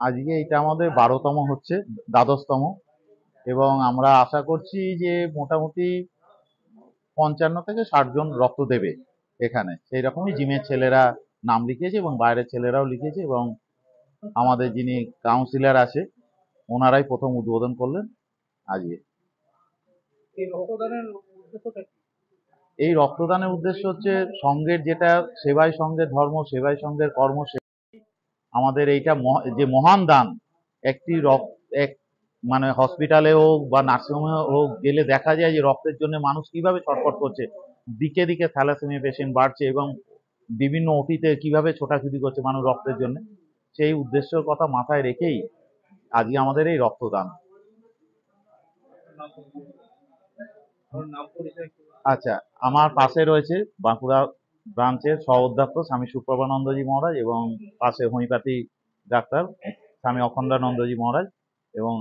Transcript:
আজকে এটা আমাদের 12তম হচ্ছে, দ্বাদশতম। এবং আমরা আশা করছি যে মোটামুটি 55 থেকে 60 জন রক্ত দেবে এখানে। সেই রকমই জিমের ছেলেরা নাম লিখিয়েছে এবং বাইরের ছেলেরাও লিখেছে, এবং আমাদের যিনি কাউন্সিলর আছে ওনারাই প্রথম উদ্বোধন করলেন আজকে। এই রক্তদানের উদ্দেশ্য হচ্ছে সংঘের যেটা সেবাই সংঘের ধর্ম, সেবাই সংঘের কর্ম, আমাদের এইটা যে মহান দান। একটি এক মানে হসপিটালে হোক বা নার্সিংহোমে হোক গেলে দেখা যায় যে রক্তের জন্য মানুষ কিভাবে ছটফট করছে, দিকে দিকে থ্যালাসেমিয়া পেশেন্ট বাড়ছে, এবং বিভিন্ন ওটিতে কিভাবে ছোটাছুটি করছে মানুষ রক্তের জন্য। সেই উদ্দেশ্যের কথা মাথায় রেখেই আজকে আমাদের এই রক্তদান। আচ্ছা, আমার পাশে রয়েছে বাঁকুড়া ব্রাঞ্চের সহ অধ্যক্ষ স্বামী সুপ্রভানন্দজি মহারাজ, এবং পাশে হোমিওপ্যাথি ডাক্তার স্বামী অখণ্ডানন্দজি মহারাজ, এবং